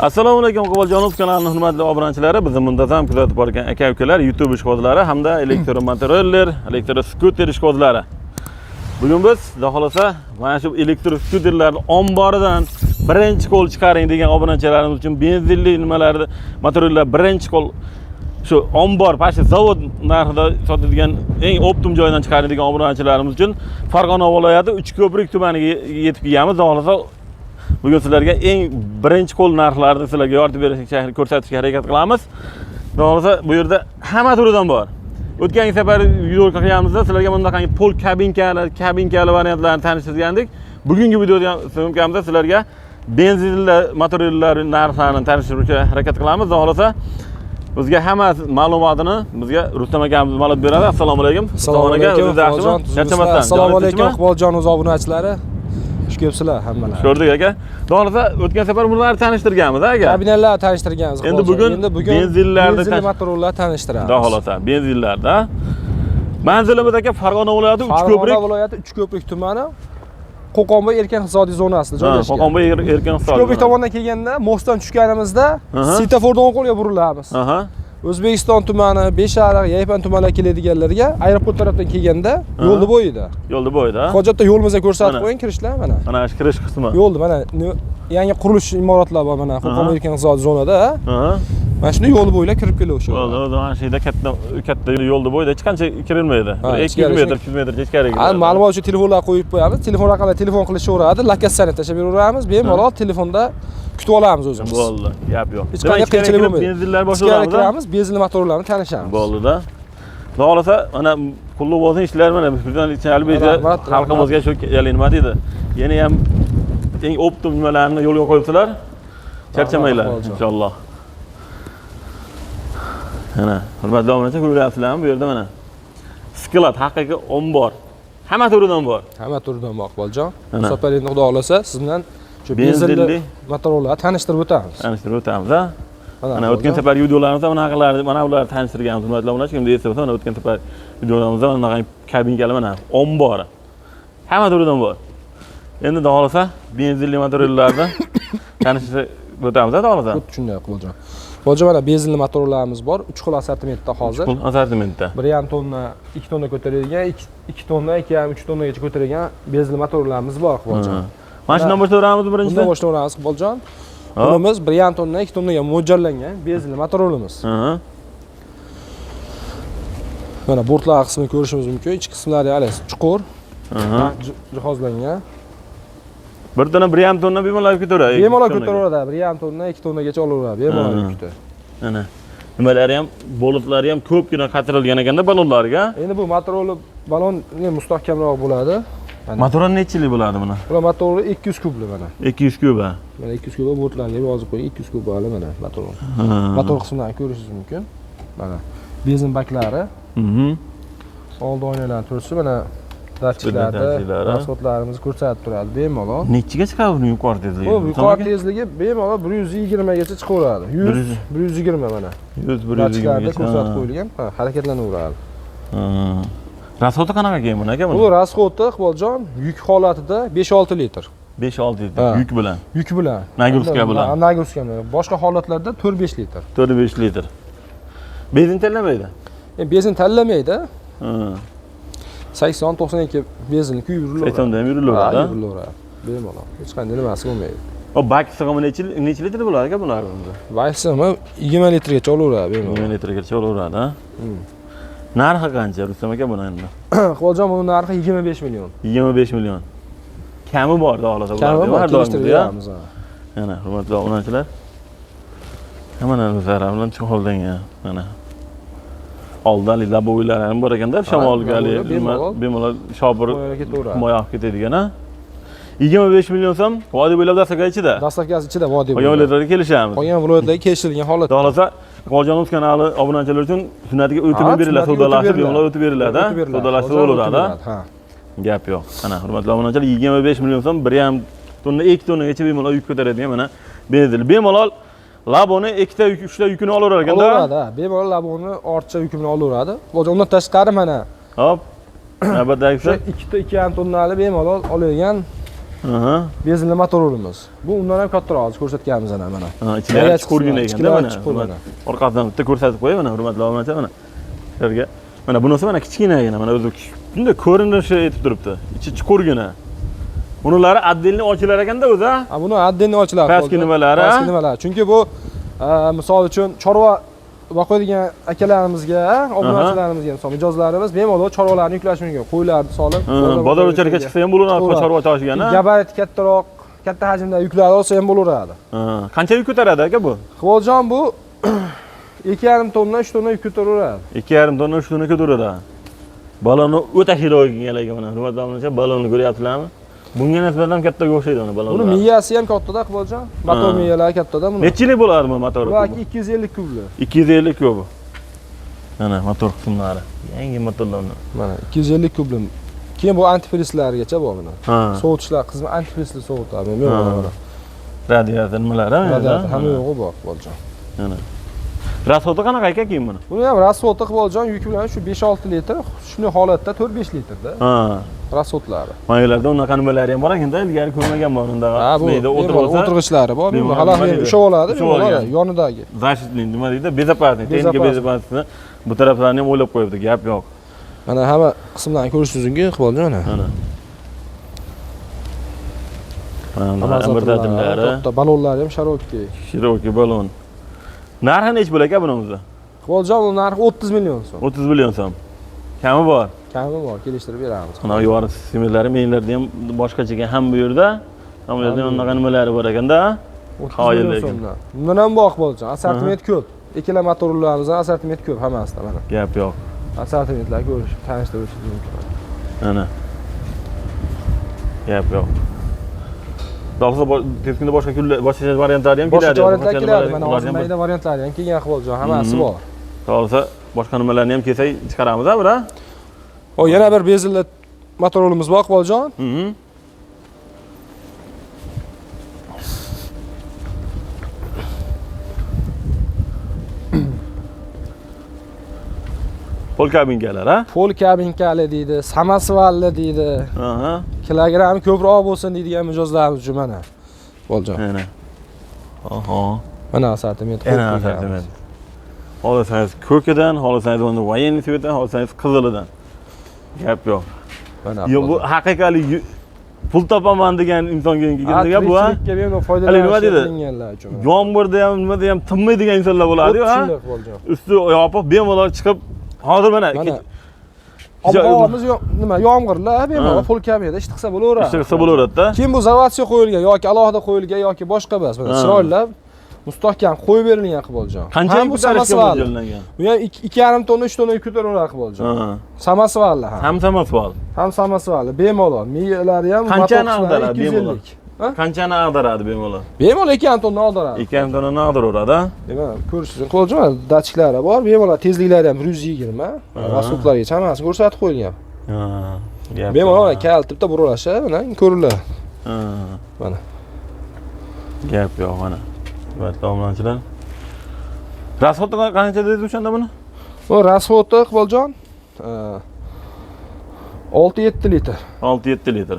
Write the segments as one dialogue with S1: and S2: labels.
S1: Assalomu alaykum Qo'boljonov kanalining hurmatli obunachilari, bizni muntazam kuzatib borgan aka-ukalar, YouTube ishqibozlari hamda elektromotorlar, elektroskuter ishqibozlari. Bugun biz xudo xolasa mana shu elektroskuterlarning omboridan birinchi qo'l chiqaring degan obunachilarimiz uchun benzinli nimalarni motorlar birinchi qo'l shu ombor, pashti zavod narxida sotadigan eng optimum joydan chiqaring degan obunachilarimiz uchun Farg'ona viloyati Uchko'prik tumaniga yetib kelganmiz. Xudo xolasa bugun sizlarga eng birinchi qo'l narxlarni sizlarga yoritib berishga ko'rsatishga harakat qilamiz. To'g'risi bu yerda hamma turidan bor. O'tgan safar video qilganimizda sizlarga bunday pol kabinkali variantlarni tanishtirgandik. Bugungi videomizda sizlarga benzinli motorlar narxlarini tanishtirishga harakat qilamiz. To'g'risi bizga hamma ma'lumotini bizga Rustam akamiz ma'lumot beradi. Assalomu alaykum.
S2: Assalomu alaykum. Assalomu alaykum Qo'boljon o'z obunachilari. Ko'psizlar hammalar.
S1: Ko'rdik aka. To'g'risi o'tgan safar bularni tanishtirganmiz aka.
S2: Kabinalar tanishtirganmiz.
S1: Endi bugun benzinli
S2: motorlar tanishtiramiz.
S1: Xudo xolasa, benzinlarda. Manzilimiz aka Farg'ona viloyati Uchko'prik.
S2: Farg'ona viloyati Uchko'prik tumani Qo'qonboy erkin iqtisodiy zonasida joylashgan.
S1: Qo'qonboy erkin iqtisodiy.
S2: Uchko'prik tomondan kelganda mostdan tushganimizda svetofordan o'ng qo'lga burilamiz. O'zbekiston tumani, Beshariq, Yaypan tumanlariga keladiganlarga aeroport tarafdan kelganda yo'lni bo'yida.
S1: Yo'lni bo'yida.
S2: Hojatda yo'limizni ko'rsatib qo'ying, kirishlar mana.
S1: Mana shu kirish qismi.
S2: Yo'lni mana yangi qurilish imoratlar bor mana Qo'qonboy erkin iqtisodiy zonada. Mana shunday yo'l bo'ylab kirib kelaverish.
S1: Yo'lda mana shu yerda katta yo'lni bo'yida hech qancha kirilmaydi. 200 metr, 300 metr ichkariga.
S2: Ma'lumot uchun telefonlar qo'yib qo'yamiz. Telefon raqamga telefon qilishaveradi, lokatsiyani tashlab beraveramiz. Bemalol telefonda kutib olamiz o'zimiz.
S1: Bo'ldi, gap yo'q.
S2: Hech qanday qiyinchilik bo'lmaydi.
S1: Benzinlar boshlanamiz.
S2: Benzinli motorlarni tanishamiz.
S1: Bo'ldi-da. Xudo xolasa mana qulluq bo'lsin ishlar mana bizdan albatta xalqimizga shu nima deydi? Yana ham eng optimum nimalarni yo'lga qo'yibsizlar. Charchamanglar inshaalloh. Mana hurmatli obunachi ko'ryapsizlarmi bu yerda mana sklad haqiqiy ombor. Hamma turidan bor.
S2: Hamma turidan bor Qo'boljon. So'palikni xudo xolasa siz bilan shu benzinli motorlarni tanishtirib o'tamiz.
S1: Tanishtirib o'tamiz, ha? Mana o'tgan safar videolarimizda mana ularni tanishtirganmiz. Hurmatli obunachi, kimda esa bo'lsa, mana o'tgan safar videolarimizda mana kabinkali mana ombori. Hamma turidan bor. Endi xudo xolasa benzinli motorlarni tanishtirib o'tamiz, ha, xudo xolasa.
S2: Shunday Qo'boljon. Qo'boljon mana benzinli motorlarimiz bor. 3 xil assortimentda hozir.
S1: 3 xil assortimentda.
S2: 1,5 tonna, 2 tonna ko'taradigan, 2 tonna, 2,5 3 tonnagacha ko'taradigan benzinli motorlarimiz bor Qo'boljon.
S1: Mana shundan boshlaveramiz birinchidan.
S2: Bundan boshlaveramiz Qo'boljon. Bunimiz 1,5 tonna, 2 tonnaga mo'ljallangan benzinli motorimiz. Mana bortlar qismini ko'rishimiz mumkin. Ichki qismlari hali chuqur. Jihozlangan.
S1: Bir tonna 1,5 tonna bemalol ko'taradi.
S2: Bemalol ko'taraveradi. 1,5 tonna, 2 tonnagacha olaveradi. Bemalol yukda.
S1: Mana nimalari ham, bo'litlari ham ko'pgina qatirilgan ekanda balonlarga.
S2: Endi bu motorli balon mustahkamroq bo'ladi.
S1: Motori necha yillik bo'ladi buni?
S2: Bu motori 200 kubli mana.
S1: 200 kub.
S2: Mana 200 kub bortlarga yozib qo'ying. 200 kub hali mana motor. Motor qismlarini ko'rishingiz mumkin. Mana benzin baklari. Old oynalarni turisi mana datchiklarda rasxodlarimizni ko'rsatib turadi bemalol.
S1: Nechiga chiqadi buni yuqori tezligi?
S2: Bu yuqori tezligi bemalol 120 gacha chiqaveradi. 120 mana. 120 gacha ko'rsatib qo'yilgan, harakatlanaveradi.
S1: Rasxodi qanaqa keyin buni aka buni?
S2: Bu rasxodi Qo'boljon yuk holatida 5-6 litr.
S1: 5-6 litr yuk bilan.
S2: Yuk bilan.
S1: Nagruska bilan.
S2: Nagruska bilan. Boshqa holatlarda 4-5 litr.
S1: 4-5 litr. Benzin tanlamaydi.
S2: Benzin tanlamaydi. 80-92 benzin kuyib yurilaveradi.
S1: 80 dan yurilaveradi.
S2: Yurilaveradi. Bemalol. Hech qanday nimasi bo'lmaydi.
S1: O bak sig'imi necha litr bo'ladi aka bular bunda?
S2: Bak sig'imi 20 litrgacha olaveradi bemalol.
S1: 20 litrgacha olaveradi, ha? Narxi qancha Rustam aka buni endi?
S2: Qo'boljon buni narxi 25 million.
S1: 25 million. Kami bor da olasa
S2: bular. Har doim beramiz.
S1: Mana hurmatli obunachilar. Mana o'zlari bilan chiqoldangan. Mana oldin labovilar ham bor ekanda, shamolgali, bemalol shopir himoya olib ketadigan, ha? 25 million so'm vodiy bo'ylab dastavka ichida.
S2: Dastavkasi ichida vodiy
S1: bo'ylab. Viloyatlarga kelishamiz.
S2: Qolgan viloyatlarga kelishilgan holat.
S1: Xohlasa Qo'boljonov kanali obunachilar uchun sunnatiga o'tib beriladi, savdolashib bemalol o'tib beriladi, ha? Savdolashib bo'laveradi, ha? Gap yo'q. Mana hurmatli obunachilar 25 million so'm 1,5 tonna 2 tonnagacha bemalol yuk ko'taradigan mana benzin. Bemalol laboni 2 ta 3 ta yukini olaverar ekanda.
S2: Olaveradi, bemalol laboni ortcha yukini olaveradi. Undan tashqari mana.
S1: Hop. Navbatdagisi
S2: 2 ta 2,5 tonnali bemalol oladigan
S1: Aha.
S2: Benzinli motorimiz. Bu undan ham kattaroq hozir ko'rsatganimiz ana mana.
S1: Ha, ichida chuqurgina ekanda mana.
S2: Chuqurgina.
S1: Orqasidan bitta ko'rsatib qo'y mana, hurmatli obunachilar mana. Sizlarga mana bunisi mana kichkinagina, mana o'zi bunday ko'rinishi etib turibdi. Ichi chuqurgina. Bunilari отдельно ochilar ekanda o'zi.
S2: Ha, buni отдельно ochiladi.
S1: Pastki nimalari?
S2: Pastki nimalari. Chunki bu misol uchun chorva boqadigan akalarimizga, obunachilarimizga misol mijozlarimiz bemalol chorvalarni yuklash mumkin. Qo'ylarni solib,
S1: bozor o'chariga chiqsa ham bo'laveradi, chorva ochishgani.
S2: Gabarit kattaroq, katta hajmda yuklar olsa ham bo'laveradi.
S1: Qancha yuk ko'taradi aka bu?
S2: Xivoljon bu 2,5 tonna, 3 tonna yuk ko'taraveradi.
S1: 2,5 tonna, 3 tonna ko'taradi. Balonni o'ta xiroyga mana, hurmatli obunachilar, balonni ko'ryapsizlarmi? Bunga nisbatan kattaga o'xshaydi mana balonlar.
S2: Buni miyasi ham kattada Xivoljon. Motor miyalari kattada buni.
S1: Necha yil bo'ladi bu motor?
S2: Bu 250 kubli.
S1: 250 kub. Mana motor qismlari. Yangi motorlar.
S2: Mana 250 kubli. Keyin bu antifrizlargacha bor buni. Sovutishlar qismi antifrizli sovutadi. Mana.
S1: Radiator nimalari?
S2: Radiator hamma yo'g'i bor Xivoljon.
S1: Mana. Rasxoti qanaqa ekan keyin buni?
S2: Buni ham rasxoti Xivoljon yuki bilan shu 5-6 litr, shunday holatda 4-5 litrda. Rasxotlari.
S1: Maylarda unaqa nimalari ham bor ekanda, ilgari ko'rmaganman unda.
S2: Ha, bu o'tirg'ichlari bor. Bu hali ushlab oladi, yonidagi.
S1: Защитный nima deydi? Bezopasniy, tenga bezopasniy. Bu taraflarni ham o'ylab qo'yibdi, gap yo'q.
S2: Mana hamma qismlarni ko'rishingiz mumkin Xivoljon ana. Mana amortizorlari, balonlari ham sharoki balon. Narxi nech bo'lar ekan buningizda? Xivoljon, bu narxi 30 million so'm.
S1: 30 million so'm. Kami bor.
S2: Kami bor, kelishtirib beramiz.
S1: Mana yuqori sistemalari, menlarda ham boshqacha ekan ham bu yerda. Ham bu yerda unaqa nimalari bor ekanda.
S2: 30 million so'mdan. Bundan ham bor Xivoljon, assortiment ko'p. Ikkala motorlarimizdan assortiment ko'p hammasida mana.
S1: Gap yo'q.
S2: Assortimentlar ko'rish, tanishtirishingiz mumkin.
S1: Mana. Gap yo'q. Davomida tezkunda boshqa variantlari ham keladi.
S2: Boshqa variantlar keladi. Mana hozir mayda variantlari ham kelgan Xivoljon, hammasi bor.
S1: Davomida boshqa nimalarni ham kelsak chiqaramiz-a, bura.
S2: O yana bir bezinli motorimiz bor Xivoljon.
S1: Pol kabinkalar, ha?
S2: Pol kabinkali deydi, samasvalli deydi. Kilogrammi ko'proq bo'lsin deydigan mijozlarimiz uchun mana. Xivoljon.
S1: Mana. Mana
S2: assortiment.
S1: Mana assortiment. Xohlasangiz ko'kidan, xohlasangiz unda voyenniy svetidan, xohlasangiz qizilidan. Gap yo'q.
S2: Mana.
S1: Yo, bu haqiqiy pul topaman degan insonga kelganda bu ha.
S2: Tirikchilikka bemalol foydalanishganlar uchun.
S1: Yomg'irda ham, nimada ham tinmaydigan insonlar bo'ladi-ku, ha. Usti yopiq bemalol chiqib, hozir mana
S2: ob-havomiz nima, yomg'irlar bemalol pol kabinada ish chiqsa bo'laveradi.
S1: Ish chiqsa bo'laveradi-da.
S2: Keyin bu zavodga qo'yilgan yoki alohida qo'yilgan yoki boshqa emas. Mana chiroylab mustahkam qo'yib berilgan Xivoljon.
S1: Qancha ko'tarishga mo'ljallangan?
S2: Bu ham 2,5 tonna, 3 tonna ko'taraveradi Xivoljon. Samasvalli ham.
S1: Ham samasval.
S2: Ham samasvalli. Bemalol. Miyalari ham
S1: qanchani ag'daradi bemalol? Qanchani ag'daradi bemalol?
S2: Bemalol 2,5 tonna ag'daradi.
S1: 2,5 tonnani ag'daraveradi, ha?
S2: Demak, ko'rishingiz Xivoljon, datchiklari bor. Bemalol tezliklari ham 120. Rasxotlargacha hammasini ko'rsatib qo'yilgan. Bemalol kaltibda buralashi, mana ko'riladi. Mana.
S1: Gap yo'q, mana. Hurmatli obunachilar. Rasxoti qancha dedingiz o'shanda buni?
S2: Bu rasxoti Xivoljon 6-7 litr.
S1: 6-7 litr.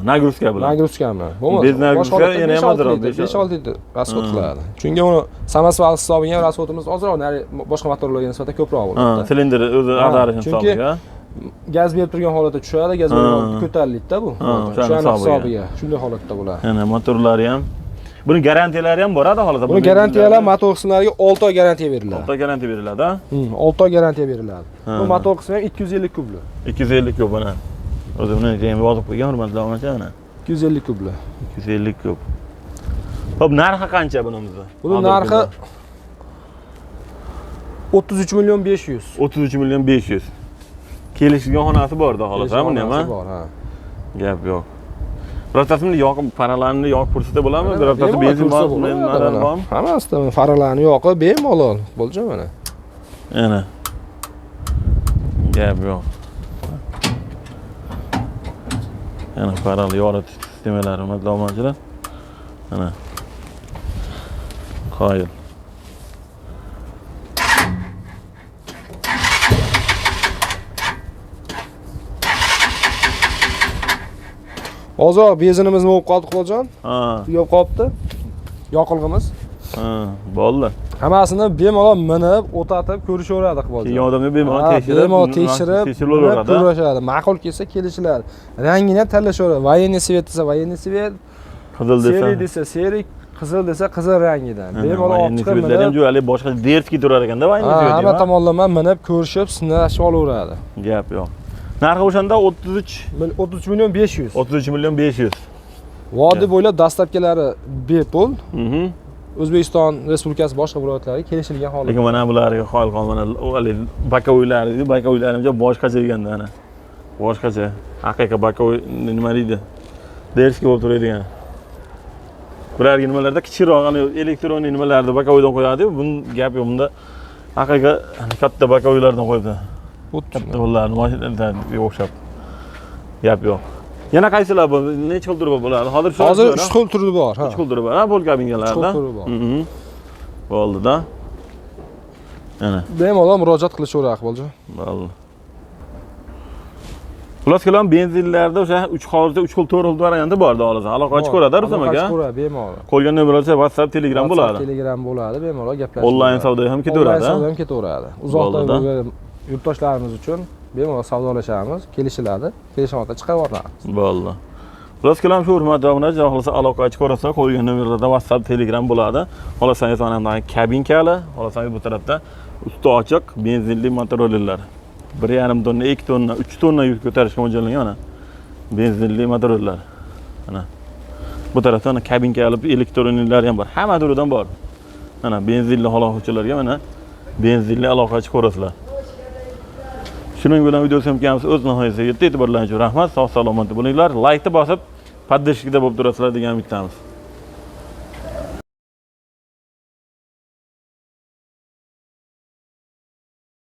S1: Nagruska bilan.
S2: Nagruska bilan.
S1: Bez nagruska yana ham atrof
S2: 5-6 litr rasxot qiladi. Chunki uni samasval hisobiga ham rasxotimiz ozroq boshqa motorlarga nisbatan ko'proq bo'ladi.
S1: Silindr o'zi ag'darish hisobiga.
S2: Gaz berib turgan holatda tushadi, gaz berib ko'tariladi-da bu. O'sha hisobiga. Shunday holatda bo'ladi.
S1: Yana motorlari ham. Buni garantiyalari ham boradi hozir.
S2: Buni garantiyalar motor qismlariga 6 oy garantiya beriladi.
S1: 6 oy garantiya beriladi, ha?
S2: 6 oy garantiya beriladi. Bu motor qismi ham 250 kubli.
S1: 250 kub mana. O'zi buni keyin yozib qo'ygan hurmatli obunachilar mana.
S2: 250 kubli.
S1: 250 kub. Xo'p, narxi qancha bunimizda?
S2: Buni narxi 33 million 500.
S1: 33 million 500. Kelishgan xonasi bor-da, xolos, ha, buni ham, ha?
S2: Bor, ha.
S1: Gap yo'q. Birortasini yoqib, faralarni yoqib ko'rsatsa bo'ladimi? Birortasi benzin bormi, nimalar bormi?
S2: Hammasida faralarni yoqib bemalol bo'lja mana.
S1: Ana. Gap yo'q. Ana faral yoritish sistemalari, hurmatli obunachilar. Ana. Qoyil.
S2: Hozir benzinimiz bo'lib qoldi, Xudojon.
S1: Ha,
S2: Tugab qolibdi. Yoqilg'imiz.
S1: ha, bo'ldi.
S2: Hammasini bemalol minib, o'tatib ko'rishaveradi, Xudojon.
S1: Keyin odamga bemalol tekshirib,
S2: bemalol tekshirib,
S1: tekshiriladi.
S2: ko'rishadi. Ma'qul kelsa kelishiladi. Rangini ham tanlashaveradi. Voyenniy svet desa, voyenniy svet,
S1: Qizil desa.
S2: seri desa, seri, qizil desa, qizil rangidan. Bemalol olib chiqib
S1: Svetlar ham
S2: minib,
S1: jo'yali boshqa dertki turar ekanda, va endi
S2: hamma tomonlama minib, ko'rishib, sinashib olaveradi.
S1: Gap yo'q. Narxi o'shanda 33
S2: million 500.
S1: 33 million 500.
S2: Vodiy bo'ylab dastlabkilari bepul.
S1: Mhm.
S2: O'zbekiston Respublikasi boshqa viloyatlariga kelishilgan holat.
S1: Lekin mana bularga qoyil qolmana bakoviylar deydi, bakoviylarimcha boshqacha deganda ana. Boshqacha. Haqiqiy bakoviy nima deydi? Derski bo'lib turadigan. Bularga nimalarda kichikroq, ana elektronik nimalarda bakoviydan qo'yadi-yu, bun gap yo'q. Bunda haqiqiy katta bakoviylardan qo'ydi. Katta ularni mashinalarga o'xshab. Gap yo'q. Yana qaysilar bu? Necha xil turi bor bular? Hozir
S2: 3 xil turi bor, ha.
S1: 3 xil turi bor. Ha, pol kabinalarda.
S2: 3 xil turi bor.
S1: Bo'ldi-da. Ana.
S2: Bemalol murojaat qilishaveradi, Iqboljon.
S1: Bo'ldi. Xullas kalom benzinlarda o'sha 3 xil 4 xil varianti bor hozir. Aloqa ochib ko'radi Rustam aka.
S2: Ochib ko'radi bemalol.
S1: Qolgan nomerlarcha WhatsApp, Telegram bo'ladi.
S2: Telegram bo'ladi, bemalol gaplashib.
S1: Onlayn savdo ham ketaveradi.
S2: Onlayn savdo ham ketaveradi. Uzoqdan bo'lgan yurtdoshlarimiz uchun bemalol savdolashamiz, kelishiladi. Kelishuvda chiqarib yuboramiz.
S1: Bo'ldi. Xullas kalom shu hurmatli obunachi, xohlasa aloqa ochib ko'rasa, qolgan nomerlarda WhatsApp, Telegram bo'ladi. Xohlasangiz onamdan kabinkali, xohlasangiz bu tarafda usti ochiq benzinli motorollerlar. 1,5 tonna, 2 tonna, 3 tonna yuk ko'tarishga mo'ljallangan mana. Benzinli motorollar. Mana. Bu tarafda mana kabinkali elektroniklar ham bor. Hamma turidan bor. Mana benzinli aloqachilarga mana benzinli aloqachi ko'rasizlar. Shuning bilan video syomkamiz o'z nihoyasiga yetdi. E'tiborlaringiz uchun rahmat. Sog' salomat bo'linglar. Like'ni bosib, poddershkada bo'lib turasizlar degan umiddamiz.